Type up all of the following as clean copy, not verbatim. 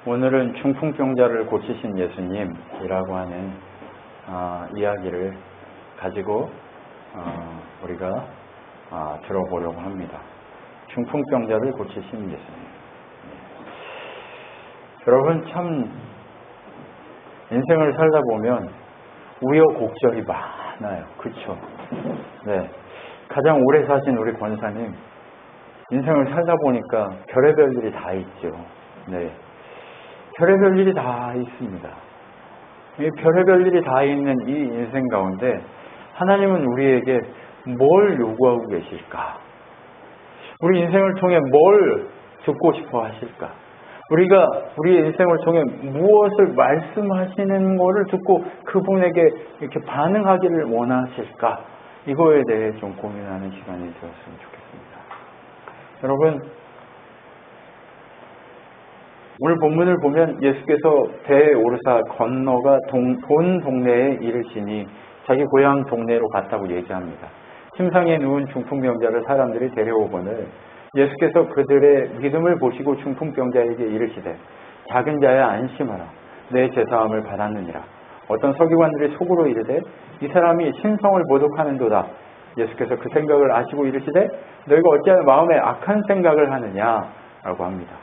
오늘은 중풍병자를 고치신 예수님이라고 하는 이야기를 가지고 우리가 들어보려고 합니다. 중풍병자를 고치신 예수님. 여러분 참 인생을 살다 보면 우여곡절이 많아요. 그렇죠? 네. 가장 오래 사신 우리 권사님 인생을 살다 보니까 별의별 일이 다 있죠. 네. 별의별 일이 다 있습니다. 이 별의별 일이 다 있는 이 인생 가운데 하나님은 우리에게 뭘 요구하고 계실까? 우리 인생을 통해 뭘 듣고 싶어 하실까? 우리가 우리의 인생을 통해 무엇을 말씀하시는 것을 듣고 그분에게 이렇게 반응하기를 원하실까? 이거에 대해 좀 고민하는 시간이 되었으면 좋겠습니다. 여러분, 오늘 본문을 보면 예수께서 배에 오르사 건너가 본 동네에 이르시니 자기 고향 동네로 갔다고 얘기합니다. 침상에 누운 중풍병자를 사람들이 데려오거늘 예수께서 그들의 믿음을 보시고 중풍병자에게 이르시되 작은 자야 안심하라 내 제사함을 받았느니라. 어떤 서기관들이 속으로 이르되 이 사람이 신성을 모독하는도다. 예수께서 그 생각을 아시고 이르시되 너희가 어찌하여 마음에 악한 생각을 하느냐라고 합니다.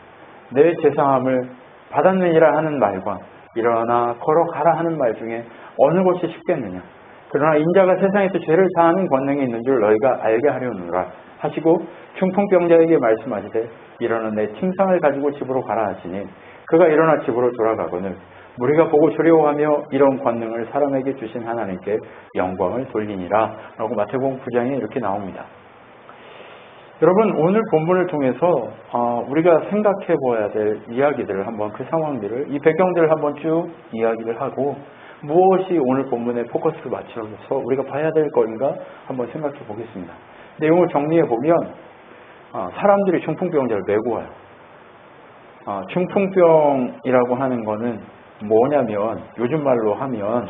내 제사함을 받았느니라 하는 말과 일어나 걸어가라 하는 말 중에 어느 것이 쉽겠느냐. 그러나 인자가 세상에서 죄를 사하는 권능이 있는 줄 너희가 알게 하려느라 하시고 중풍병자에게 말씀하시되 일어나 내 침상을 가지고 집으로 가라 하시니 그가 일어나 집으로 돌아가거늘 무리가 보고 두려워하며 이런 권능을 사람에게 주신 하나님께 영광을 돌리니라 라고 마태복음 9장에 이렇게 나옵니다. 여러분 오늘 본문을 통해서 우리가 생각해 보아야 될 이야기들을 한번 그 상황들을 이 배경들을 한번 쭉 이야기를 하고 무엇이 오늘 본문의 포커스를 맞춰서 우리가 봐야 될 것인가 한번 생각해 보겠습니다. 내용을 정리해 보면 사람들이 중풍병자를 메고 와요. 중풍병이라고 하는 거는 뭐냐면 요즘 말로 하면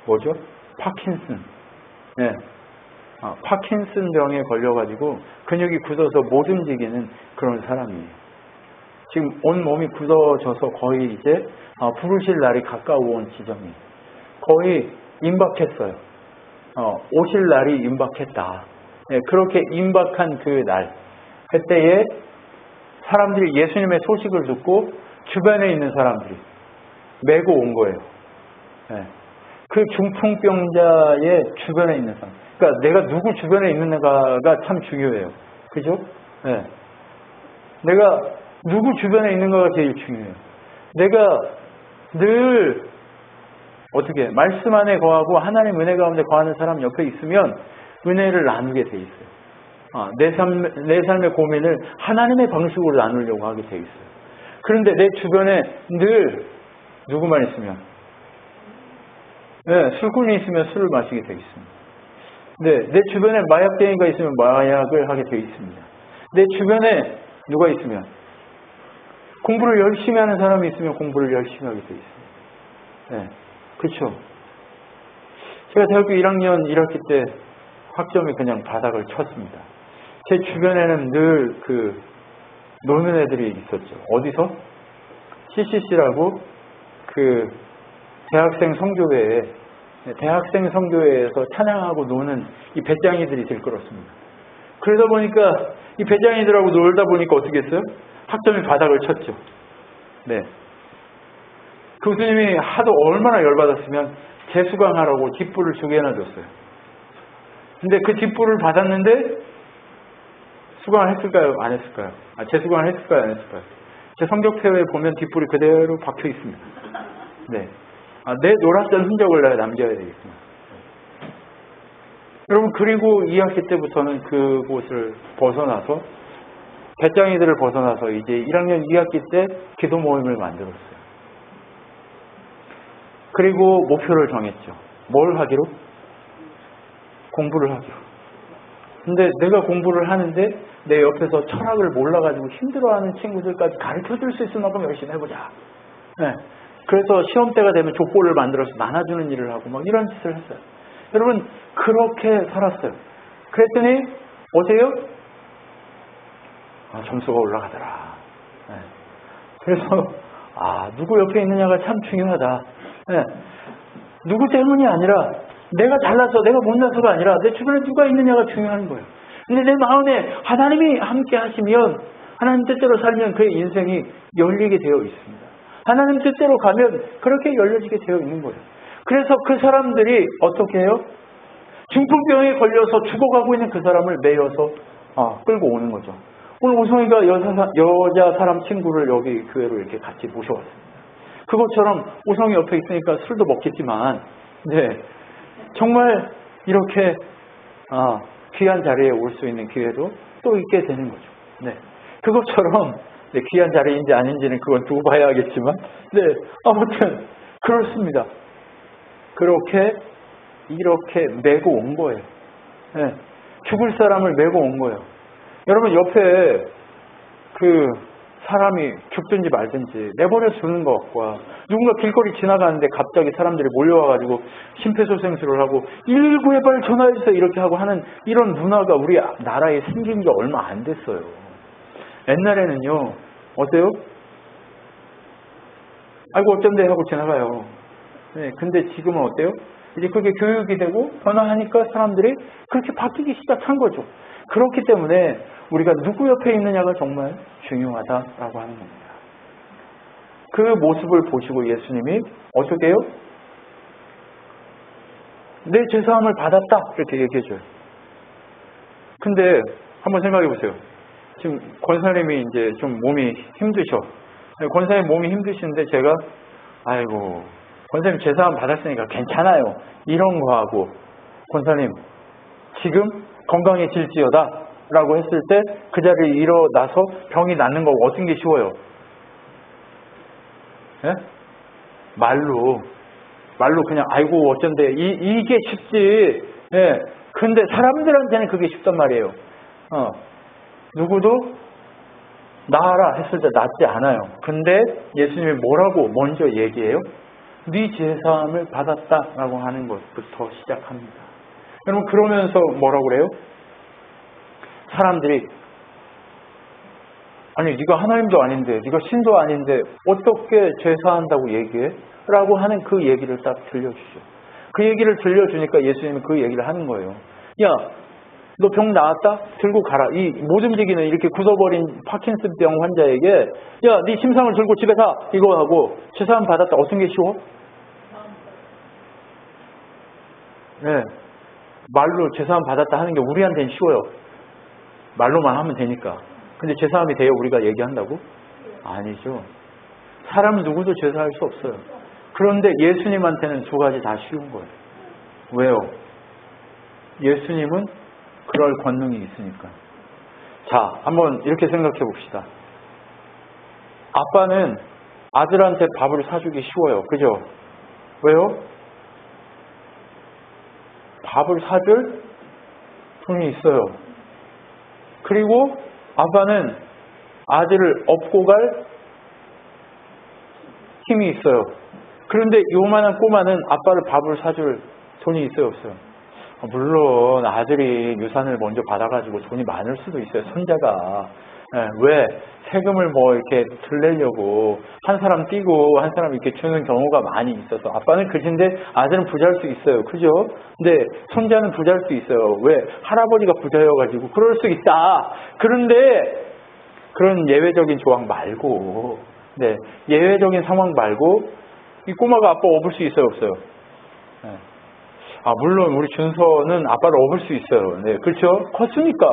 뭐죠? 파킨슨. 네. 파킨슨 병에 걸려가지고 근육이 굳어서 못 움직이는 그런 사람이에요. 지금 온 몸이 굳어져서 거의 이제 부르실 날이 가까워온 지점이에요. 거의 임박했어요. 오실 날이 임박했다. 네, 그렇게 임박한 그 날, 그때에 사람들이 예수님의 소식을 듣고 주변에 있는 사람들이 메고 온 거예요. 네. 그 중풍병자의 주변에 있는 사람. 그러니까 내가 누구 주변에 있는가가 참 중요해요. 그죠? 네. 내가 누구 주변에 있는가가 제일 중요해요. 내가 늘 어떻게 말씀 안에 거하고 하나님 은혜 가운데 거하는 사람 옆에 있으면 은혜를 나누게 돼 있어요. 내 삶의 고민을 하나님의 방식으로 나누려고 하게 돼 있어요. 그런데 내 주변에 늘 누구만 있으면 술꾼이 있으면 술을 마시게 돼 있습니다. 네, 내 주변에 마약쟁이가 있으면 마약을 하게 돼 있습니다. 내 주변에 누가 있으면 공부를 열심히 하는 사람이 있으면 공부를 열심히 하게 돼 있습니다. 네, 그렇죠. 제가 대학교 1학년 1학기 때 학점이 그냥 바닥을 쳤습니다. 제 주변에는 늘 노는 애들이 있었죠. 어디서? CCC라고 대학생 성교회에서 찬양하고 노는 이 배짱이들이 들끓었습니다. 그러다 보니까 이 배짱이들하고 놀다 보니까 어떻게 했어요? 학점이 바닥을 쳤죠. 네. 교수님이 하도 얼마나 열받았으면 재수강하라고 뒷불을 2개나 줬어요. 근데 그 뒷불을 받았는데 수강을 했을까요? 안 했을까요? 재수강을 했을까요? 안 했을까요? 제 성적표에 보면 뒷불이 그대로 박혀 있습니다. 네. 내 놀았던 흔적을 내가 남겨야 되겠구나. 여러분, 그리고 2학기 때부터는 그곳을 벗어나서, 배짱이들을 벗어나서 이제 1학년 2학기 때 기도 모임을 만들었어요. 그리고 목표를 정했죠. 뭘 하기로? 공부를 하기로. 근데 내가 공부를 하는데 내 옆에서 철학을 몰라가지고 힘들어하는 친구들까지 가르쳐줄 수 있으면 그럼 열심히 해보자. 네. 그래서 시험 때가 되면 족보를 만들어서 나눠주는 일을 하고 막 이런 짓을 했어요. 여러분 그렇게 살았어요. 그랬더니 어제요? 점수가 올라가더라. 네. 그래서 누구 옆에 있느냐가 참 중요하다. 네. 누구 때문이 아니라 내가 잘나서 내가 못나서가 아니라 내 주변에 누가 있느냐가 중요한 거예요. 근데 내 마음에 하나님이 함께 하시면 하나님 뜻대로 살면 그의 인생이 열리게 되어 있습니다. 하나님 뜻대로 가면 그렇게 열려지게 되어 있는 거예요. 그래서 그 사람들이 어떻게 해요? 중풍병에 걸려서 죽어가고 있는 그 사람을 메어서 끌고 오는 거죠. 오늘 오성이가 여자 사람 친구를 여기 교회로 이렇게 같이 모셔왔습니다. 그것처럼 오성이 옆에 있으니까 술도 먹겠지만, 네, 정말 이렇게 귀한 자리에 올 수 있는 기회도 또 있게 되는 거죠. 네, 그것처럼 귀한 자리인지 아닌지는 그건 두고 봐야겠지만, 네, 아무튼 그렇습니다. 이렇게 메고 온 거예요. 네, 죽을 사람을 메고 온 거예요. 여러분 옆에 그 사람이 죽든지 말든지 내버려 두는 것과 누군가 길거리 지나가는데 갑자기 사람들이 몰려와가지고 심폐소생술을 하고 119에 빨리 전화해주세요 이렇게 하고 하는 이런 문화가 우리 나라에 생긴 게 얼마 안 됐어요. 옛날에는요, 어때요? 아이고 어쩐데 하고 지나가요. 네, 근데 지금은 어때요? 이제 그게 교육이 되고 변화하니까 사람들이 그렇게 바뀌기 시작한 거죠. 그렇기 때문에 우리가 누구 옆에 있느냐가 정말 중요하다라고 하는 겁니다. 그 모습을 보시고 예수님이 어떻게 해요? 내 죄사함을 받았다 이렇게 얘기해줘요. 근데 한번 생각해 보세요. 지금 권사님이 이제 좀 몸이 힘드셔. 권사님 몸이 힘드신데 제가 아이고 권사님 죄사함 받았으니까 괜찮아요 이런 거 하고 권사님 지금 건강해질지어다 라고 했을 때 그 자리에 일어나서 병이 낫는 거 어떤 게 쉬워요? 예? 말로 그냥 아이고 어쩐데 이게 쉽지. 예. 근데 사람들한테는 그게 쉽단 말이에요. 누구도 나아라 했을 때 낫지 않아요. 근데 예수님이 뭐라고 먼저 얘기해요? 네 죄사함을 받았다라고 하는 것부터 시작합니다. 여러분 그러면서 뭐라고 그래요? 사람들이 아니 네가 하나님도 아닌데 네가 신도 아닌데 어떻게 죄사한다고 얘기해? 라고 하는 그 얘기를 딱 들려주죠. 그 얘기를 들려주니까 예수님이 그 얘기를 하는 거예요. 야, 너 병 나았다? 들고 가라. 이 못 움직이는 이렇게 굳어버린 파킨슨병 환자에게 야, 네 침상을 들고 집에 가. 이거 하고 죄사함 받았다. 어떤 게 쉬워? 네, 말로 죄사함 받았다 하는 게 우리한테는 쉬워요. 말로만 하면 되니까. 근데 죄사함이 돼요? 우리가 얘기한다고? 아니죠. 사람 누구도 죄사할 수 없어요. 그런데 예수님한테는 두 가지 다 쉬운 거예요. 왜요? 예수님은 그럴 권능이 있으니까. 자, 한번 이렇게 생각해 봅시다. 아빠는 아들한테 밥을 사주기 쉬워요. 그죠? 왜요? 밥을 사줄 돈이 있어요. 그리고 아빠는 아들을 업고 갈 힘이 있어요. 그런데 요만한 꼬마는 아빠를 밥을 사줄 돈이 있어요, 없어요? 물론 아들이 유산을 먼저 받아가지고 돈이 많을 수도 있어요, 손자가. 왜? 세금을 뭐 이렇게 들내려고 한 사람 띄고 한 사람 이렇게 주는 경우가 많이 있어서 아빠는 그진데 아들은 부자일 수 있어요. 그죠? 근데 손자는 부자일 수 있어요. 왜? 할아버지가 부자여가지고 그럴 수 있다. 그런데 그런 예외적인 조항 말고, 네, 예외적인 상황 말고 이 꼬마가 아빠 업을 수 있어요, 없어요? 네. 물론 우리 준서는 아빠를 업을 수 있어요. 네, 그렇죠? 컸으니까.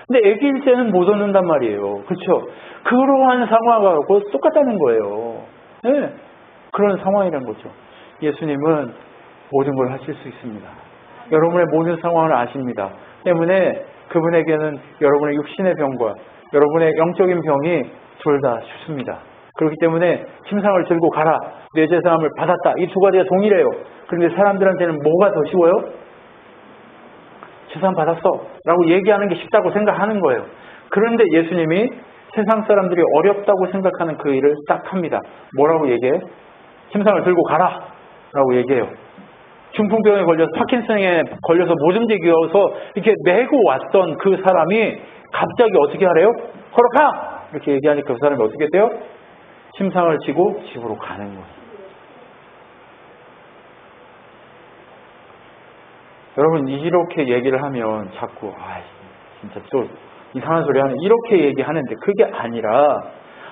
근데 애기일 때는 못 얻는단 말이에요. 그렇죠? 그러한 상황하고 똑같다는 거예요. 네, 그런 상황이란 거죠. 예수님은 모든 걸 하실 수 있습니다. 여러분의 모든 상황을 아십니다. 때문에 그분에게는 여러분의 육신의 병과 여러분의 영적인 병이 둘 다 쉽습니다. 그렇기 때문에 침상을 들고 가라. 내 죄사함을 받았다. 이 두 가지가 동일해요. 그런데 사람들한테는 뭐가 더 쉬워요? 죄사함 받았어 라고 얘기하는 게 쉽다고 생각하는 거예요. 그런데 예수님이 세상 사람들이 어렵다고 생각하는 그 일을 딱 합니다. 뭐라고 얘기해? 침상을 들고 가라 라고 얘기해요. 중풍병에 걸려서 파킨슨에 걸려서 못 움직여서 이렇게 메고 왔던 그 사람이 갑자기 어떻게 하래요? 걸어가! 이렇게 얘기하니까 그 사람이 어떻게 돼요? 침상을 치고 집으로 가는 거예요. 여러분 이렇게 얘기를 하면 자꾸 진짜 또 이상한 소리 하네 이렇게 얘기하는데 그게 아니라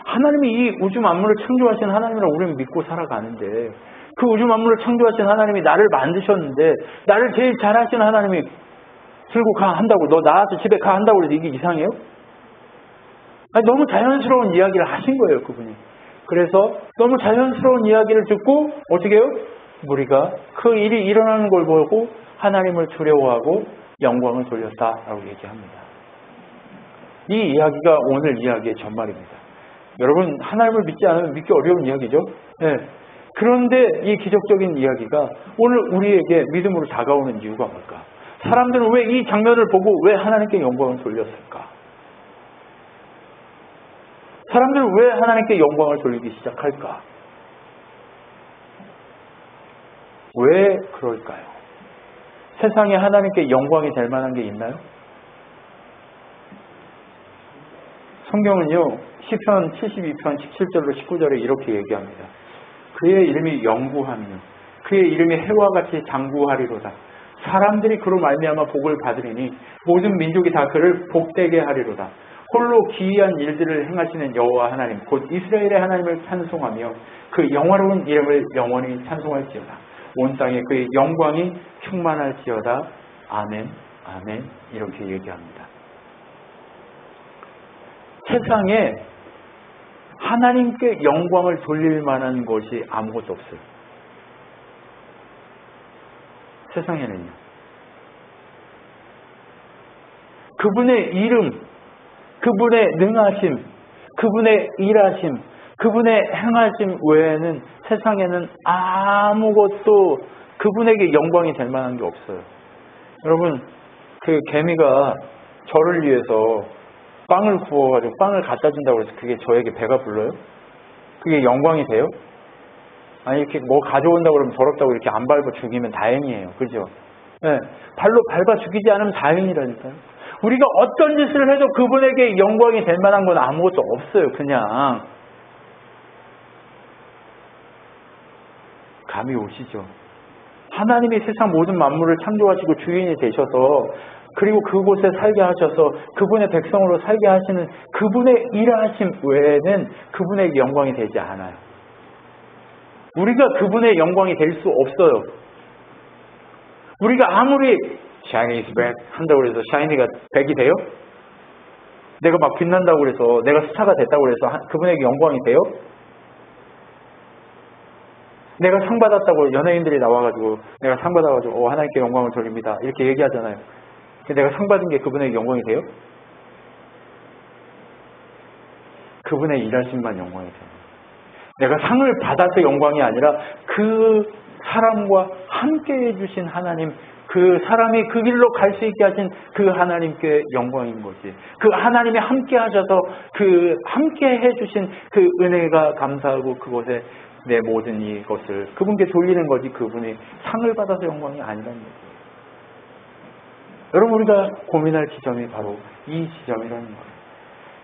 하나님이 이 우주 만물을 창조하신 하나님이라 우리는 믿고 살아가는데 그 우주 만물을 창조하신 하나님이 나를 만드셨는데 나를 제일 잘하신 하나님이 들고 가 한다고 너 나와서 집에 가 한다고 해서 이게 이상해요? 너무 자연스러운 이야기를 하신 거예요 그분이. 그래서 너무 자연스러운 이야기를 듣고 어떻게 해요? 우리가 그 일이 일어나는 걸 보고 하나님을 두려워하고 영광을 돌렸다라고 얘기합니다. 이 이야기가 오늘 이야기의 전말입니다. 여러분 하나님을 믿지 않으면 믿기 어려운 이야기죠. 네. 그런데 이 기적적인 이야기가 오늘 우리에게 믿음으로 다가오는 이유가 뭘까? 사람들은 왜 이 장면을 보고 왜 하나님께 영광을 돌렸을까? 사람들은 왜 하나님께 영광을 돌리기 시작할까? 왜 그럴까요? 세상에 하나님께 영광이 될 만한 게 있나요? 성경은요. 시편 72편 17절로 19절에 이렇게 얘기합니다. 그의 이름이 영구하며 그의 이름이 해와 같이 장구하리로다. 사람들이 그로 말미암아 복을 받으리니 모든 민족이 다 그를 복되게 하리로다. 홀로 기이한 일들을 행하시는 여호와 하나님 곧 이스라엘의 하나님을 찬송하며 그 영화로운 이름을 영원히 찬송할지어다. 온 땅에 그의 영광이 충만할지어다. 아멘 아멘 이렇게 얘기합니다. 세상에 하나님께 영광을 돌릴 만한 것이 아무것도 없어요. 세상에는요. 그분의 이름, 그분의 능하심, 그분의 일하심, 그분의 행하심 외에는 세상에는 아무것도 그분에게 영광이 될 만한 게 없어요. 여러분, 그 개미가 저를 위해서 빵을 구워가지고 빵을 갖다 준다고 해서 그게 저에게 배가 불러요? 그게 영광이 돼요? 아니 이렇게 뭐 가져온다고 그러면 더럽다고 이렇게 안 밟아 죽이면 다행이에요. 그죠? 네, 발로 밟아 죽이지 않으면 다행이라니까요. 우리가 어떤 짓을 해도 그분에게 영광이 될 만한 건 아무것도 없어요. 그냥. 감이 오시죠? 하나님이 세상 모든 만물을 창조하시고 주인이 되셔서 그리고 그곳에 살게 하셔서 그분의 백성으로 살게 하시는 그분의 일하심 외에는 그분의 영광이 되지 않아요. 우리가 그분의 영광이 될 수 없어요. 우리가 아무리 shiny is back 한다고 해서 샤이니가 백이 돼요? 내가 막 빛난다고 그래서 내가 스타가 됐다고 그래서 그분에게 영광이 돼요? 내가 상 받았다고 연예인들이 나와가지고 내가 상 받아가지고 하나님께 영광을 돌립니다 이렇게 얘기하잖아요. 내가 상 받은 게 그분에게 영광이 돼요? 그분의 일하심만 영광이 돼요. 내가 상을 받아서 영광이 아니라 그 사람과 함께 해주신 하나님, 그 사람이 그 길로 갈 수 있게 하신 그 하나님께 영광인 거지. 그 하나님이 함께 하셔서 그 함께 해주신 그 은혜가 감사하고 그곳에 내 모든 이것을 그분께 돌리는 거지 그분이 상을 받아서 영광이 아니라는 거죠. 여러분 우리가 고민할 지점이 바로 이 지점이라는 거예요.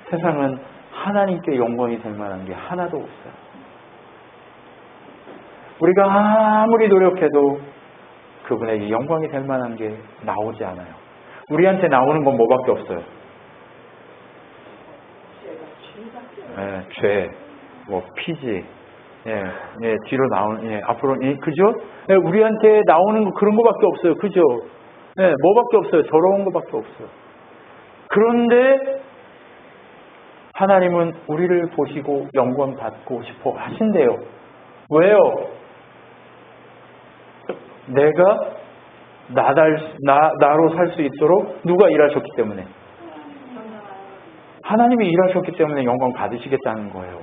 세상은 하나님께 영광이 될 만한 게 하나도 없어요. 우리가 아무리 노력해도 그분에게 영광이 될 만한 게 나오지 않아요. 우리한테 나오는 건 뭐밖에 없어요. 죄, 피지, 뒤로 나오는, 앞으로, 그죠? 우리한테 나오는 거 그런 거밖에 없어요. 그죠? 뭐밖에 없어요. 더러운 거밖에 없어요. 그런데 하나님은 우리를 보시고 영광 받고 싶어 하신대요. 왜요? 내가 나로 살 수 있도록 누가 일하셨기 때문에. 하나님이 일하셨기 때문에 영광 받으시겠다는 거예요.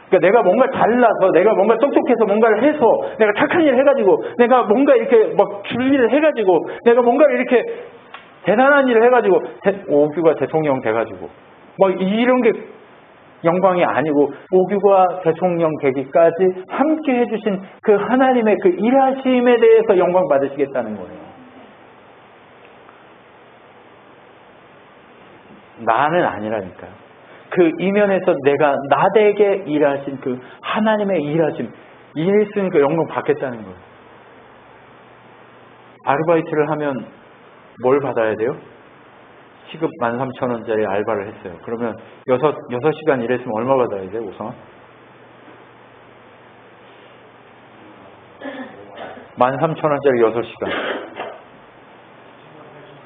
그러니까 내가 뭔가 잘나서, 내가 뭔가 똑똑해서 뭔가를 해서, 내가 착한 일을 해가지고, 내가 뭔가 이렇게 막 준비를 해가지고, 내가 뭔가를 이렇게 대단한 일을 해가지고, 오규가 대통령 돼가지고, 이런 게 영광이 아니고, 오규가 대통령 되기까지 함께 해주신 그 하나님의 그 일하심에 대해서 영광 받으시겠다는 거예요. 나는 아니라니까요. 그 이면에서 내가 나에게 일하신 그 하나님의 일하심, 일했으니까 영광 받겠다는 거예요. 아르바이트를 하면 뭘 받아야 돼요? 시급 13,000원짜리 알바를 했어요. 그러면 6시간 일했으면 얼마 받아야 돼요, 우선? 13,000원짜리 6시간.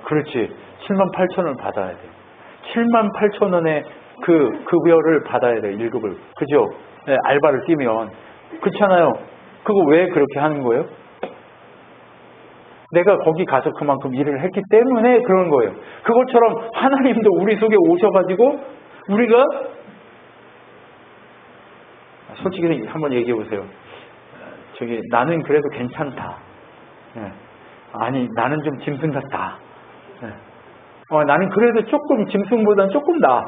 그렇지. 78,000원을 받아야 돼요. 78,000원의 그 급여를 받아야 돼요, 1급을. 그죠? 네, 알바를 뛰면. 그렇잖아요. 그거 왜 그렇게 하는 거예요? 내가 거기 가서 그만큼 일을 했기 때문에 그런 거예요. 그것처럼 하나님도 우리 속에 오셔가지고 우리가 솔직히 한번 얘기해 보세요. 나는 그래도 괜찮다. 네. 아니 나는 좀 짐승 같다. 네. 나는 그래도 조금 짐승보다는 조금 나아.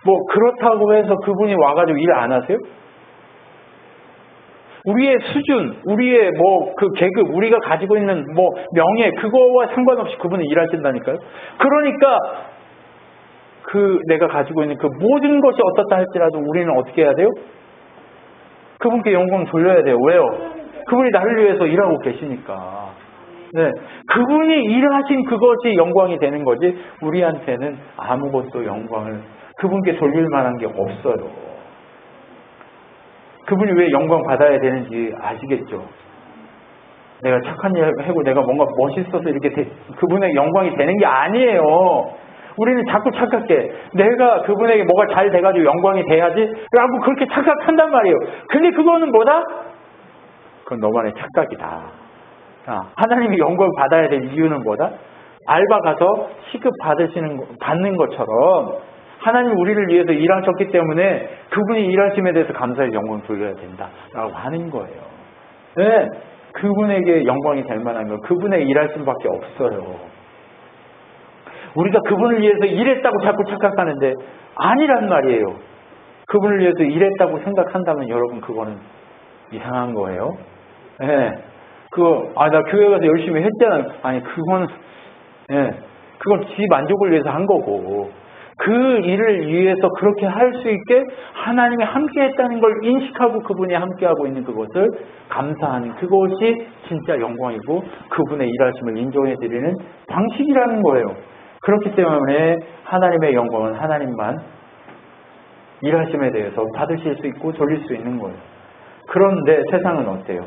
뭐 그렇다고 해서 그분이 와가지고 일 안 하세요? 우리의 수준, 우리의 뭐 그 계급, 우리가 가지고 있는 뭐 명예 그거와 상관없이 그분은 일하신다니까요. 그러니까 그 내가 가지고 있는 그 모든 것이 어떻다 할지라도 우리는 어떻게 해야 돼요? 그분께 영광 돌려야 돼요. 왜요? 그분이 나를 위해서 일하고 계시니까. 네, 그분이 일하신 그것이 영광이 되는 거지 우리한테는 아무것도 영광을 그분께 돌릴 만한 게 없어요. 그분이 왜 영광 받아야 되는지 아시겠죠? 내가 착한 일 하고 내가 뭔가 멋있어서 이렇게 그분의 영광이 되는 게 아니에요. 우리는 자꾸 착각해. 내가 그분에게 뭐가 잘 돼가지고 영광이 돼야지 라고 그렇게 착각한단 말이에요. 근데 그거는 뭐다? 그건 너만의 착각이다. 하나님이 영광 받아야 될 이유는 뭐다? 알바 가서 시급 받는 것처럼 하나님 우리를 위해서 일하셨기 때문에 그분이 일하심에 대해서 감사의 영광 돌려야 된다라고 하는 거예요. 네, 그분에게 영광이 될 만한 건 그분의 일하심밖에 없어요. 우리가 그분을 위해서 일했다고 자꾸 착각하는데 아니란 말이에요. 그분을 위해서 일했다고 생각한다면 여러분 그거는 이상한 거예요. 네, 나 교회 가서 열심히 했잖아. 아니 그건 지 만족을 위해서 한 거고. 그 일을 위해서 그렇게 할 수 있게 하나님이 함께 했다는 걸 인식하고 그분이 함께하고 있는 그것을 감사하는 그것이 진짜 영광이고 그분의 일하심을 인정해드리는 방식이라는 거예요. 그렇기 때문에 하나님의 영광은 하나님만 일하심에 대해서 받으실 수 있고 돌릴 수 있는 거예요. 그런데 세상은 어때요?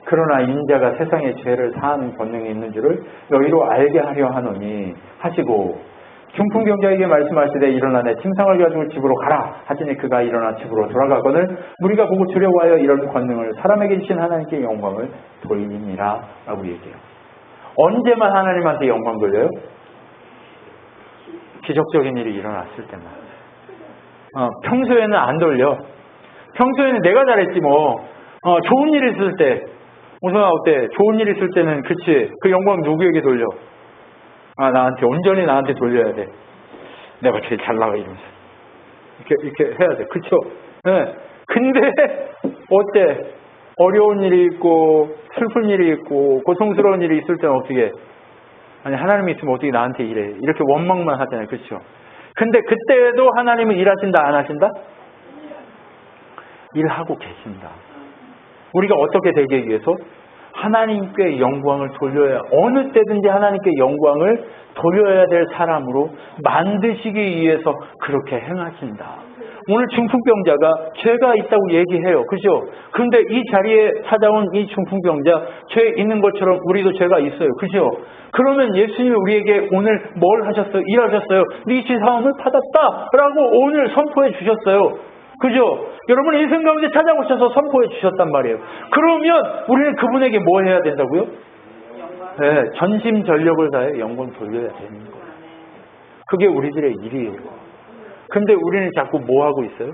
그러나 인자가 세상의 죄를 사하는 권능이 있는 줄을 너희로 알게 하려 하노니 하시고 중풍병자에게 말씀하시되 일어나 내 침상을 가지고 집으로 가라 하시니 그가 일어나 집으로 돌아가거늘 무리가 보고 두려워하여 이런 권능을 사람에게 주신 하나님께 영광을 돌리니라 라고 얘기해요. 언제만 하나님한테 영광 돌려요? 기적적인 일이 일어났을 때만. 평소에는 안 돌려. 평소에는 내가 잘했지 뭐. 좋은 일 있을 때 오성아 어때? 좋은 일 있을 때는 그치 그 영광 누구에게 돌려? 나한테 온전히 나한테 돌려야 돼. 내가 제일 잘 나가 이러면서 이렇게 해야 돼. 그쵸? 네. 근데 어때? 어려운 일이 있고 슬픈 일이 있고 고통스러운 일이 있을 때는 어떻게 해? 아니 하나님이 있으면 어떻게 나한테 일해? 이렇게 원망만 하잖아요. 그렇죠? 근데 그때도 하나님은 일하신다 안 하신다? 일하고 계신다. 우리가 어떻게 되기 위해서? 하나님께 영광을 돌려야 어느 때든지 하나님께 영광을 돌려야 될 사람으로 만드시기 위해서 그렇게 행하신다. 오늘 중풍병자가 죄가 있다고 얘기해요. 그죠? 그런데 이 자리에 찾아온 이 중풍병자 죄 있는 것처럼 우리도 죄가 있어요. 그죠? 그러면 예수님이 우리에게 오늘 뭘 하셨어요? 일하셨어요. 네 죄 사함을 받았다라고 오늘 선포해 주셨어요. 그죠? 여러분 인생 가운데 찾아오셔서 선포해 주셨단 말이에요. 그러면 우리는 그분에게 뭐 해야 된다고요? 네, 전심전력을 다해 영광 돌려야 되는 거예요. 그게 우리들의 일이에요. 근데 우리는 자꾸 뭐 하고 있어요?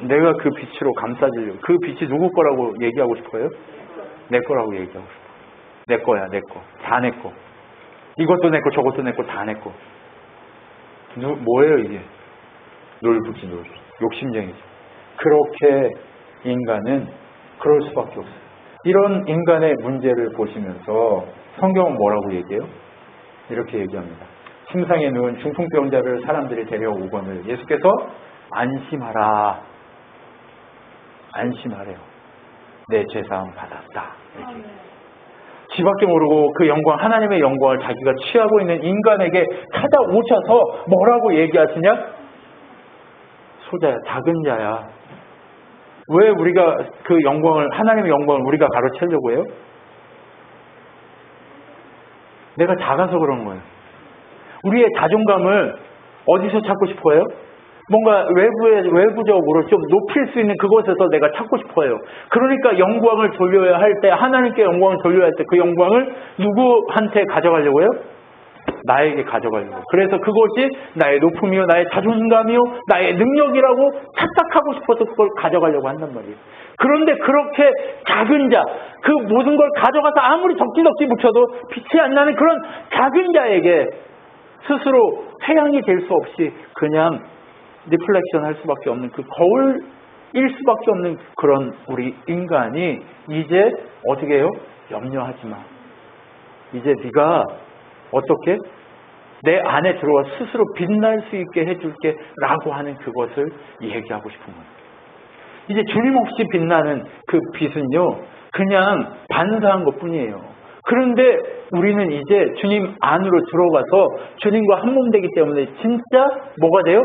내가 그 빛으로 감싸주려고. 그 빛이 누구 거라고 얘기하고 싶어요? 내 거라고 얘기하고 싶어. 내 거야, 내 거. 다 내 거. 이것도 내 거, 저것도 내 거, 다 내 거. 뭐예요 이게? 놀부지. 욕심쟁이죠. 그렇게 인간은 그럴 수밖에 없어요. 이런 인간의 문제를 보시면서 성경은 뭐라고 얘기해요? 이렇게 얘기합니다. 침상에 누운 중풍병자를 사람들이 데려오거늘 예수께서 안심하라. 안심하래요. 내 죄사함 받았다. 이렇게. 지밖에 모르고 그 영광, 하나님의 영광을 자기가 취하고 있는 인간에게 찾아오셔서 뭐라고 얘기하시냐? 소자야, 작은 자야. 왜 우리가 그 영광을, 하나님의 영광을 우리가 가로채려고 해요? 내가 작아서 그런 거예요. 우리의 자존감을 어디서 찾고 싶어요? 뭔가 외부적으로 좀 높일 수 있는 그곳에서 내가 찾고 싶어요. 그러니까 영광을 돌려야 할 때, 하나님께 영광을 돌려야 할 때 그 영광을 누구한테 가져가려고요? 나에게 가져가려고. 그래서 그것이 나의 높음이요, 나의 자존감이요, 나의 능력이라고 착각하고 싶어서 그걸 가져가려고 한단 말이에요. 그런데 그렇게 작은 자, 그 모든 걸 가져가서 아무리 덕지덕지 묵혀도 빛이 안 나는 그런 작은 자에게 스스로 회양이 될 수 없이 그냥 리플렉션 할 수밖에 없는 그 거울일 수밖에 없는 그런 우리 인간이 이제 어떻게 해요? 염려하지 마. 이제 네가 어떻게 내 안에 들어와 스스로 빛날 수 있게 해줄게 라고 하는 그것을 얘기하고 싶은 거예요. 이제 주님 없이 빛나는 그 빛은요, 그냥 반사한 것 뿐이에요. 그런데 우리는 이제 주님 안으로 들어가서 주님과 한 몸 되기 때문에 진짜 뭐가 돼요?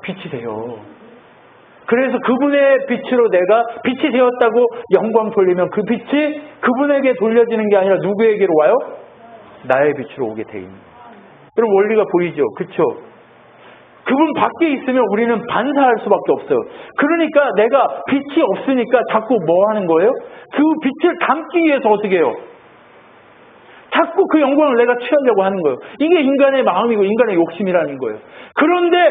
빛이 돼요. 그래서 그분의 빛으로 내가 빛이 되었다고 영광 돌리면 그 빛이 그분에게 돌려지는 게 아니라 누구에게로 와요? 나의 빛으로 오게 돼 있는 거예요. 그럼 원리가 보이죠? 그렇죠? 그분 밖에 있으면 우리는 반사할 수밖에 없어요. 그러니까 내가 빛이 없으니까 자꾸 뭐 하는 거예요? 그 빛을 담기 위해서 어떻게 해요? 자꾸 그 영광을 내가 취하려고 하는 거예요. 이게 인간의 마음이고 인간의 욕심이라는 거예요. 그런데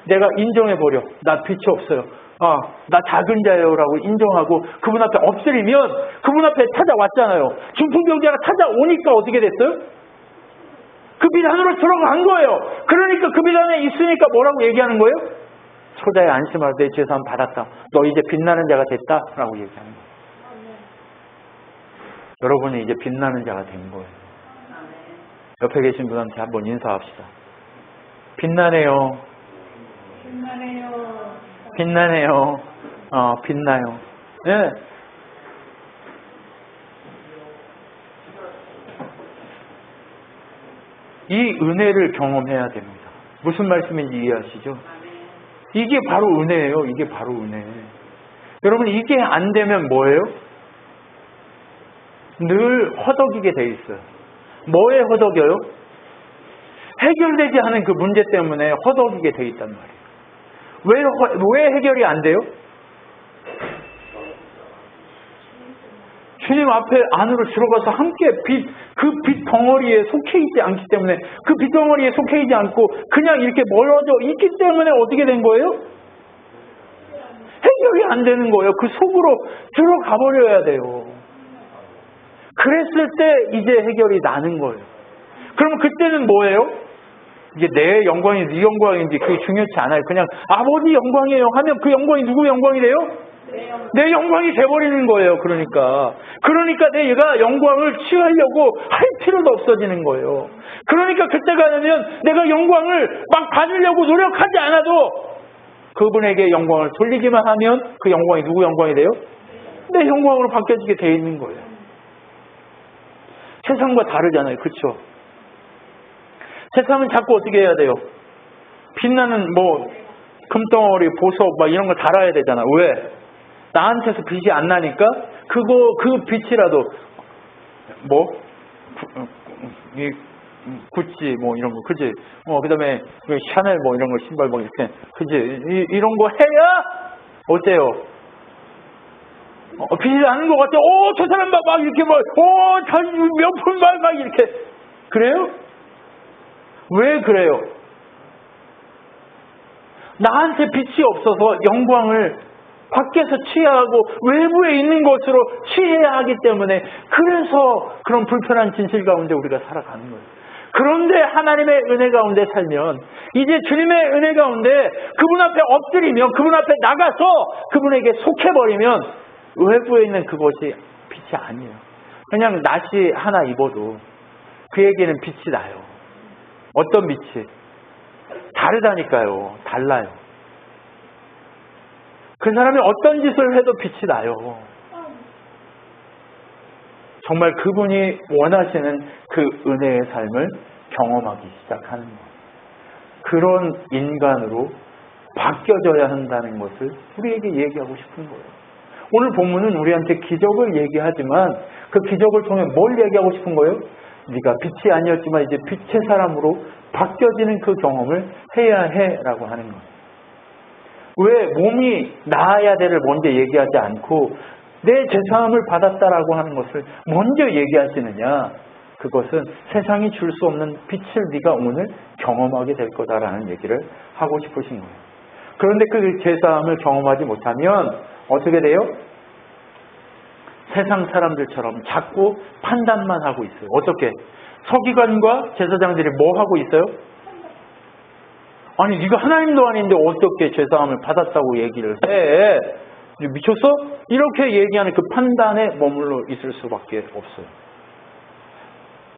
내가 인정해버려. 나 빛이 없어요. 나 작은 자예요 라고 인정하고 그분 앞에 엎드리면 그분 앞에 찾아왔잖아요. 중풍병자가 찾아오니까 어떻게 됐어요? 그 빛 안으로 들어간 거예요. 그러니까 그 빛 안에 있으니까 뭐라고 얘기하는 거예요? 소자의 안심하라. 내 죄사함 받았다. 너 이제 빛나는 자가 됐다 라고 얘기하는 거예요. 여러분이 이제 빛나는 자가 된 거예요. 옆에 계신 분한테 한번 인사합시다. 빛나네요. 빛나네요. 빛나네요. 빛나요. 네. 이 은혜를 경험해야 됩니다. 무슨 말씀인지 이해하시죠? 이게 바로 은혜예요. 이게 바로 은혜. 여러분 이게 안 되면 뭐예요? 늘 허덕이게 돼 있어요. 뭐에 허덕여요? 해결되지 않은 그 문제 때문에 허덕이게 돼 있단 말이에요. 왜 해결이 안 돼요? 주님 앞에 안으로 들어가서 함께 그 빛 덩어리에 속해 있지 않기 때문에 그 빛 덩어리에 속해 있지 않고 그냥 이렇게 멀어져 있기 때문에 어떻게 된 거예요? 해결이 안 되는 거예요. 그 속으로 들어가 버려야 돼요. 그랬을 때 이제 해결이 나는 거예요. 그러면 그때는 뭐예요? 이게 내 영광인지 네 영광인지 그게 중요치 않아요. 그냥 아버지 영광이에요 하면 그 영광이 누구 영광이 돼요? 내 영광이 돼버리는 거예요. 그러니까 내가 영광을 취하려고 할 필요도 없어지는 거예요. 그러니까 그때가 되면 내가 영광을 막 받으려고 노력하지 않아도 그분에게 영광을 돌리기만 하면 그 영광이 누구 영광이 돼요? 내 영광으로 바뀌어지게 돼 있는 거예요. 세상과 다르잖아요. 그렇죠? 세상은 자꾸 어떻게 해야 돼요? 빛나는 금덩어리, 보석 이런 걸 달아야 되잖아. 왜? 나한테서 빛이 안 나니까 그 빛이라도 구찌 이런 거 그지? 그다음에 샤넬 이런 거 신발 이렇게 그지? 이런 거 해야 어때요? 빛이 나는 것 같아. 저 사람 막 이렇게 명품 막 이렇게 그래요? 왜 그래요? 나한테 빛이 없어서 영광을 밖에서 취하고 외부에 있는 것으로 취해야 하기 때문에 그래서 그런 불편한 진실 가운데 우리가 살아가는 거예요. 그런데 하나님의 은혜 가운데 살면 이제 주님의 은혜 가운데 그분 앞에 엎드리면 그분 앞에 나가서 그분에게 속해버리면 외부에 있는 그것이 빛이 아니에요. 그냥 나시 하나 입어도 그에게는 빛이 나요. 어떤 빛이? 다르다니까요. 달라요. 그 사람이 어떤 짓을 해도 빛이 나요. 정말 그분이 원하시는 그 은혜의 삶을 경험하기 시작하는 거예요. 그런 인간으로 바뀌어져야 한다는 것을 우리에게 얘기하고 싶은 거예요. 오늘 본문은 우리한테 기적을 얘기하지만 그 기적을 통해 뭘 얘기하고 싶은 거예요? 네가 빛이 아니었지만 이제 빛의 사람으로 바뀌어지는 그 경험을 해야 해라고 하는 거예요. 왜 몸이 나아야 돼를 먼저 얘기하지 않고 내 죄사함을 받았다라고 하는 것을 먼저 얘기하시느냐? 그것은 세상이 줄 수 없는 빛을 네가 오늘 경험하게 될 거다라는 얘기를 하고 싶으신 거예요. 그런데 그 죄사함을 경험하지 못하면 어떻게 돼요? 세상 사람들처럼 자꾸 판단만 하고 있어요. 어떻게? 서기관과 제사장들이 뭐 하고 있어요? 아니 네가 하나님도 아닌데 어떻게 죄사함을 받았다고 얘기를 해? 미쳤어? 이렇게 얘기하는 그 판단에 머물러 있을 수밖에 없어요.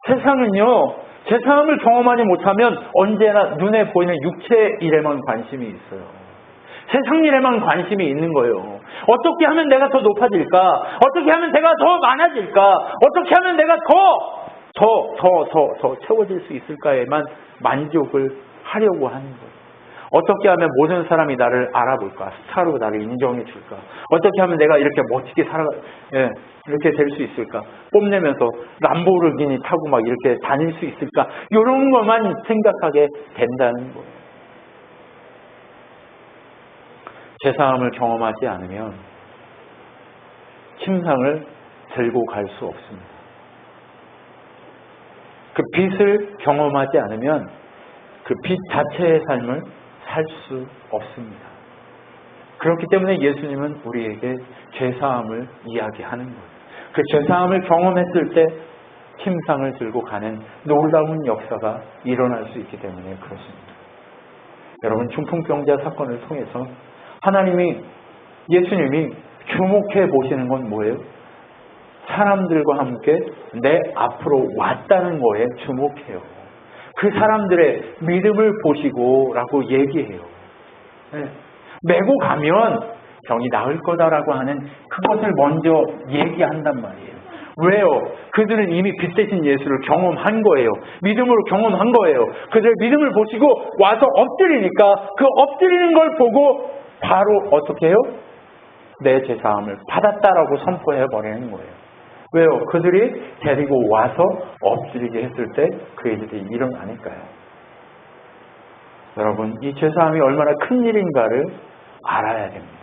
세상은요, 죄사함을 경험하지 못하면 언제나 눈에 보이는 육체의 일에만 관심이 있어요. 세상 일에만 관심이 있는 거예요. 어떻게 하면 내가 더 높아질까? 어떻게 하면 내가 더 많아질까? 어떻게 하면 내가 더 채워질 수 있을까에만 만족을 하려고 하는 거예요. 어떻게 하면 모든 사람이 나를 알아볼까? 스타로 나를 인정해 줄까? 어떻게 하면 내가 이렇게 멋지게 이렇게 될 수 있을까? 뽐내면서 람보르기니 타고 막 이렇게 다닐 수 있을까? 이런 것만 생각하게 된다는 거예요. 죄사함을 경험하지 않으면 침상을 들고 갈 수 없습니다. 그 빛을 경험하지 않으면 그 빛 자체의 삶을 살 수 없습니다. 그렇기 때문에 예수님은 우리에게 죄사함을 이야기하는 거예요. 그 죄사함을 경험했을 때 침상을 들고 가는 놀라운 역사가 일어날 수 있기 때문에 그렇습니다. 여러분, 중풍병자 사건을 통해서 예수님이 주목해 보시는 건 뭐예요? 사람들과 함께 내 앞으로 왔다는 거에 주목해요. 그 사람들의 믿음을 보시고 라고 얘기해요. 메고 가면 병이 나을 거다라고 하는 그것을 먼저 얘기한단 말이에요. 왜요? 그들은 이미 빛 대신 예수를 경험한 거예요. 믿음으로 경험한 거예요. 그들의 믿음을 보시고 와서 엎드리니까 그 엎드리는 걸 보고 바로 어떻게 해요? 내 죄사함을 받았다라고 선포해버리는 거예요. 왜요? 그들이 데리고 와서 엎드리게 했을 때 그 일들이 일어나니까요. 여러분, 이 죄사함이 얼마나 큰 일인가를 알아야 됩니다.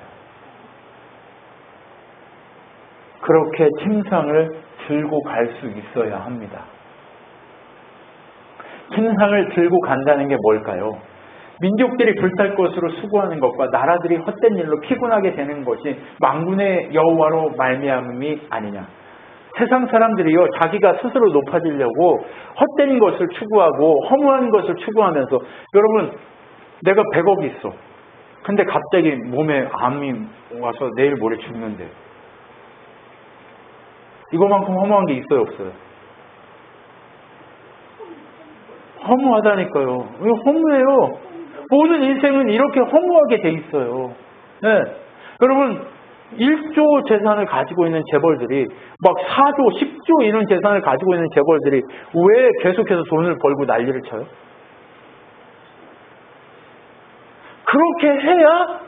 그렇게 침상을 들고 갈 수 있어야 합니다. 침상을 들고 간다는 게 뭘까요? 민족들이 불탈 것으로 수고하는 것과 나라들이 헛된 일로 피곤하게 되는 것이 만군의 여호와로 말미암음이 아니냐. 세상 사람들이요, 자기가 스스로 높아지려고 헛된 것을 추구하고 허무한 것을 추구하면서, 여러분, 내가 100억이 있어. 근데 갑자기 몸에 암이 와서 내일 모레 죽는데 이거만큼 허무한 게 있어요, 없어요? 허무하다니까요. 이거 허무해요. 모든 인생은 이렇게 허무하게 돼 있어요. 네. 여러분, 1조 재산을 가지고 있는 재벌들이 막 4조, 10조 이런 재산을 가지고 있는 재벌들이 왜 계속해서 돈을 벌고 난리를 쳐요? 그렇게 해야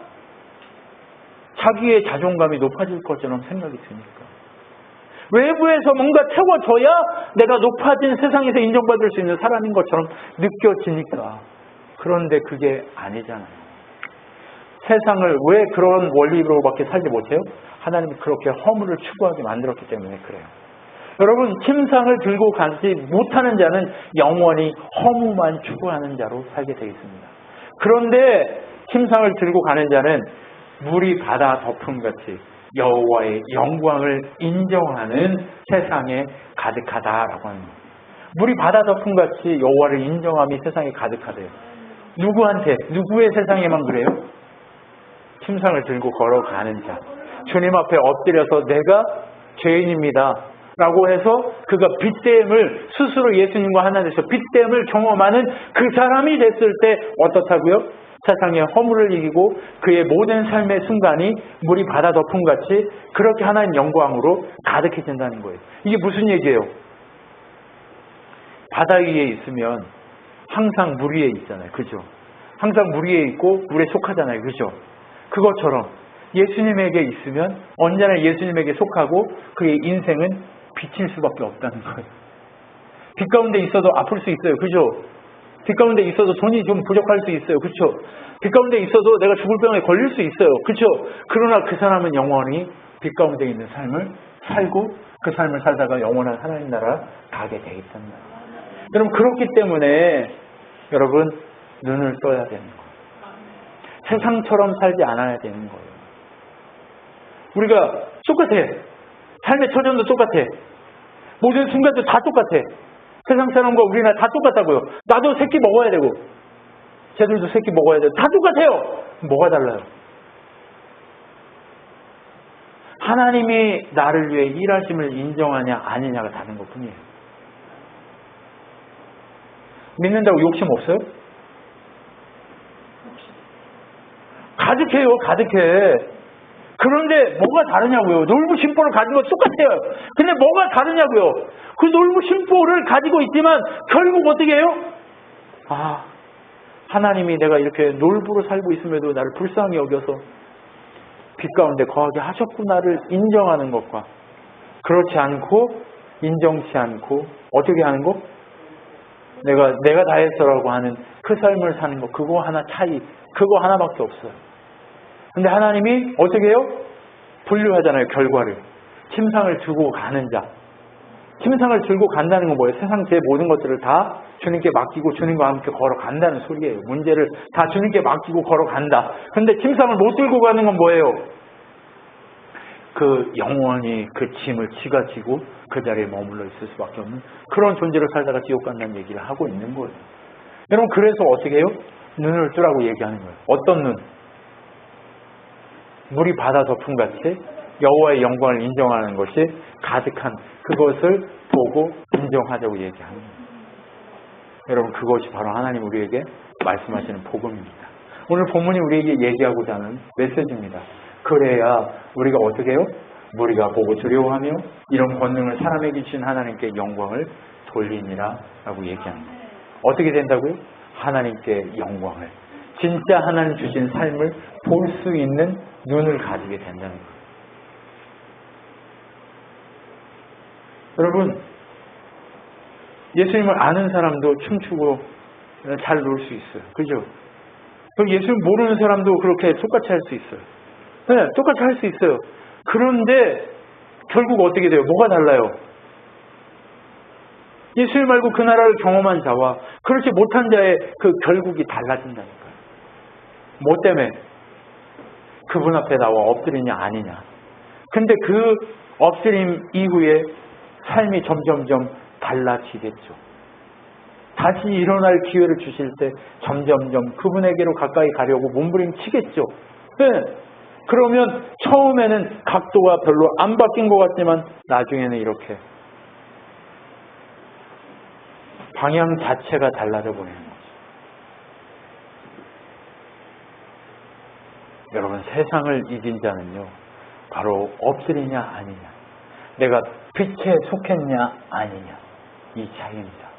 자기의 자존감이 높아질 것처럼 생각이 드니까. 외부에서 뭔가 채워줘야 내가 높아진 세상에서 인정받을 수 있는 사람인 것처럼 느껴지니까. 그런데 그게 아니잖아요. 세상을 왜 그런 원리로밖에 살지 못해요? 하나님이 그렇게 허물을 추구하게 만들었기 때문에 그래요. 여러분, 침상을 들고 가지 못하는 자는 영원히 허무만 추구하는 자로 살게 되어 있습니다. 그런데 침상을 들고 가는 자는 물이 바다 덮음같이 여호와의 영광을 인정하는 세상에 가득하다라고 합니다. 물이 바다 덮음같이 여호와를 인정함이 세상에 가득하대요. 누구한테? 누구의 세상에만 그래요? 침상을 들고 걸어가는 자. 주님 앞에 엎드려서 내가 죄인입니다 라고 해서 그가 빚됨을 스스로 예수님과 하나 돼서 빚됨을 경험하는 그 사람이 됐을 때 어떻다고요? 세상의 허물을 이기고 그의 모든 삶의 순간이 물이 바다 덮음같이 그렇게 하나님 영광으로 가득해진다는 거예요. 이게 무슨 얘기예요? 바다 위에 있으면 항상 물 위에 있잖아요. 그죠? 항상 물 위에 있고 물에 속하잖아요. 그죠? 그것처럼 예수님에게 있으면 언제나 예수님에게 속하고 그의 인생은 빛일 수밖에 없다는 거예요. 빛 가운데 있어도 아플 수 있어요. 그죠? 빛 가운데 있어도 돈이 좀 부족할 수 있어요. 그렇죠? 빛 가운데 있어도 내가 죽을 병에 걸릴 수 있어요. 그렇죠? 그러나 그 사람은 영원히 빛 가운데 있는 삶을 살고 그 삶을 살다가 영원한 하나님 나라 가게 돼 있답니다. 여러분 그렇기 때문에 여러분 눈을 떠야 되는 거예요. 세상처럼 살지 않아야 되는 거예요. 우리가 똑같아. 삶의 처전도 똑같아. 모든 순간도 다 똑같아. 세상 사람과 우리나라 다 똑같다고요. 나도 새끼 먹어야 되고 쟤들도 새끼 먹어야 되고 다 똑같아요. 뭐가 달라요? 하나님이 나를 위해 일하심을 인정하냐 아니냐가 다른 것뿐이에요. 믿는다고 욕심 없어요? 가득해요. 가득해. 그런데 뭐가 다르냐고요. 놀부 심보를 가진 건 똑같아요. 근데 뭐가 다르냐고요. 그 놀부 심보를 가지고 있지만 결국 어떻게 해요? 아, 하나님이 내가 이렇게 놀부로 살고 있음에도 나를 불쌍히 여겨서 빛 가운데 거하게 하셨구나를 인정하는 것과 그렇지 않고 인정치 않고 어떻게 하는 거? 내가 다 했어라고 하는 그 삶을 사는 거. 그거 하나 차이. 그거 하나밖에 없어요. 근데 하나님이 어떻게 해요? 분류하잖아요. 결과를. 침상을 들고 가는 자. 침상을 들고 간다는 건 뭐예요? 세상 제 모든 것들을 다 주님께 맡기고 주님과 함께 걸어간다는 소리예요. 문제를 다 주님께 맡기고 걸어간다. 근데 침상을 못 들고 가는 건 뭐예요? 그 영원히 그 짐을 지가 지고 그 자리에 머물러 있을 수밖에 없는 그런 존재로 살다가 지옥 간다는 얘기를 하고 있는 거예요. 여러분 그래서 어떻게 해요? 눈을 뜨라고 얘기하는 거예요. 어떤 눈? 물이 바다 덮음같이 여호와의 영광을 인정하는 것이 가득한 그것을 보고 인정하자고 얘기하는 거예요. 여러분 그것이 바로 하나님 우리에게 말씀하시는 복음입니다. 오늘 본문이 우리에게 얘기하고자 하는 메시지입니다. 그래야 우리가 어떻게 해요? 우리가 보고 두려워하며 이런 권능을 사람에게 주신 하나님께 영광을 돌리니라 라고 얘기합니다. 어떻게 된다고요? 하나님께 영광을 진짜 하나님 주신 삶을 볼 수 있는 눈을 가지게 된다는 거예요. 여러분 예수님을 아는 사람도 춤추고 잘 놀 수 있어요. 그죠? 예수님 모르는 사람도 그렇게 똑같이 할 수 있어요. 네, 똑같이 할 수 있어요. 그런데 결국 어떻게 돼요? 뭐가 달라요? 예수님 말고 그 나라를 경험한 자와 그렇지 못한 자의 그 결국이 달라진다니까요. 뭐 때문에? 그분 앞에 나와 엎드리냐 아니냐. 근데 그 엎드림 이후에 삶이 점점점 달라지겠죠. 다시 일어날 기회를 주실 때 점점점 그분에게로 가까이 가려고 몸부림치겠죠. 네. 그러면 처음에는 각도가 별로 안 바뀐 것 같지만 나중에는 이렇게 방향 자체가 달라져 버리는 거죠. 여러분 세상을 이긴 자는요 바로 엎드리냐 아니냐, 내가 빛에 속했냐 아니냐, 이 차이입니다.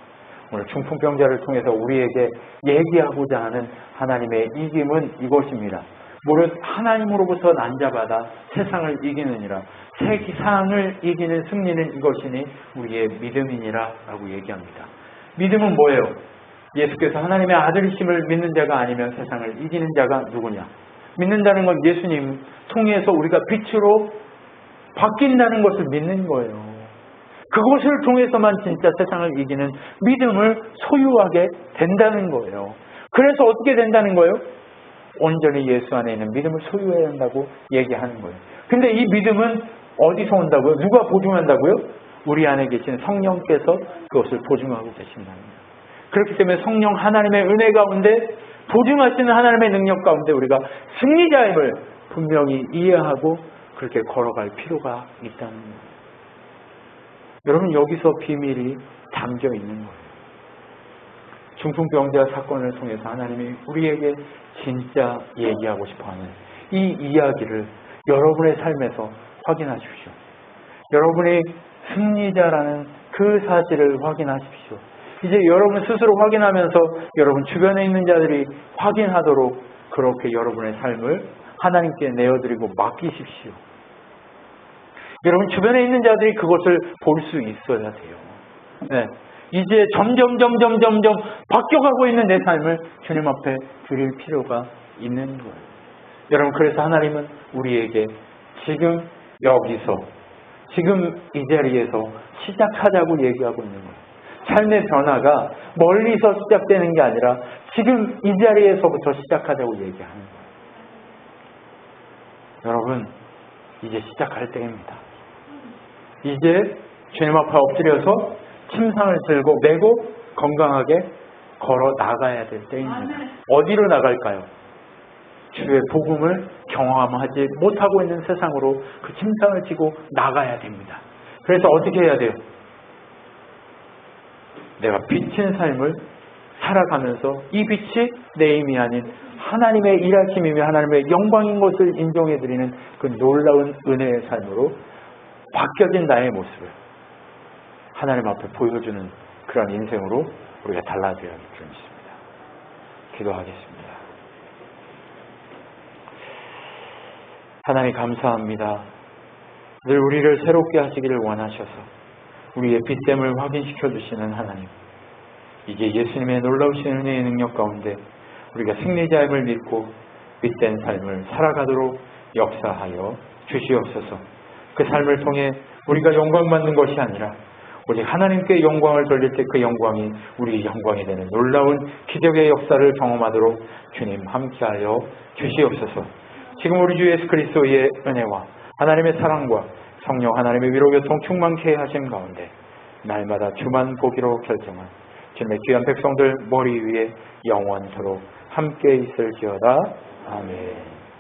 오늘 중풍병자를 통해서 우리에게 얘기하고자 하는 하나님의 이김은 이것입니다. 무릇 하나님으로부터 난자받아 세상을 이기느니라. 세상을 이기는 승리는 이것이니 우리의 믿음이니라 라고 얘기합니다. 믿음은 뭐예요? 예수께서 하나님의 아들이심을 믿는 자가 아니면 세상을 이기는 자가 누구냐? 믿는다는 건 예수님 통해서 우리가 빛으로 바뀐다는 것을 믿는 거예요. 그것을 통해서만 진짜 세상을 이기는 믿음을 소유하게 된다는 거예요. 그래서 어떻게 된다는 거예요? 온전히 예수 안에 있는 믿음을 소유해야 한다고 얘기하는 거예요. 근데 이 믿음은 어디서 온다고요? 누가 보증한다고요? 우리 안에 계신 성령께서 그것을 보증하고 계신답니다. 그렇기 때문에 성령 하나님의 은혜 가운데 보증하시는 하나님의 능력 가운데 우리가 승리자임을 분명히 이해하고 그렇게 걸어갈 필요가 있다는 거예요. 여러분, 여기서 비밀이 담겨 있는 거예요. 중풍병자 사건을 통해서 하나님이 우리에게 진짜 얘기하고 싶어하는 이 이야기를 여러분의 삶에서 확인하십시오. 여러분이 승리자라는 그 사실을 확인하십시오. 이제 여러분 스스로 확인하면서 여러분 주변에 있는 자들이 확인하도록 그렇게 여러분의 삶을 하나님께 내어드리고 맡기십시오. 여러분 주변에 있는 자들이 그것을 볼 수 있어야 돼요. 네. 이제 점점 바뀌어가고 있는 내 삶을 주님 앞에 드릴 필요가 있는 거예요. 여러분, 그래서 하나님은 우리에게 지금 여기서, 지금 이 자리에서 시작하자고 얘기하고 있는 거예요. 삶의 변화가 멀리서 시작되는 게 아니라 지금 이 자리에서부터 시작하자고 얘기하는 거예요. 여러분, 이제 시작할 때입니다. 이제 주님 앞에 엎드려서 침상을 들고 메고 건강하게 걸어 나가야 될 때입니다. 어디로 나갈까요? 주의 복음을 경험하지 못하고 있는 세상으로 그 침상을 지고 나가야 됩니다. 그래서 어떻게 해야 돼요? 내가 비친 삶을 살아가면서 이 빛이 내 힘이 아닌 하나님의 일하심이며 하나님의 영광인 것을 인정해드리는 그 놀라운 은혜의 삶으로 바뀌어진 나의 모습을 하나님 앞에 보여주는 그런 인생으로 우리가 달라져야 할 줄 믿습니다. 기도하겠습니다. 하나님 감사합니다. 늘 우리를 새롭게 하시기를 원하셔서 우리의 빛됨을 확인시켜 주시는 하나님, 이제 예수님의 놀라우신 은혜의 능력 가운데 우리가 승리자임을 믿고 빛된 삶을 살아가도록 역사하여 주시옵소서. 그 삶을 통해 우리가 영광받는 것이 아니라 오직 하나님께 영광을 돌릴 때 그 영광이 우리 영광이 되는 놀라운 기적의 역사를 경험하도록 주님 함께하여 주시옵소서. 지금 우리 주 예수 그리스도의 은혜와 하나님의 사랑과 성령 하나님의 위로교통 충만케 하신 가운데 날마다 주만 보기로 결정한 주님의 귀한 백성들 머리 위에 영원토록 함께 있을지어다. 아멘.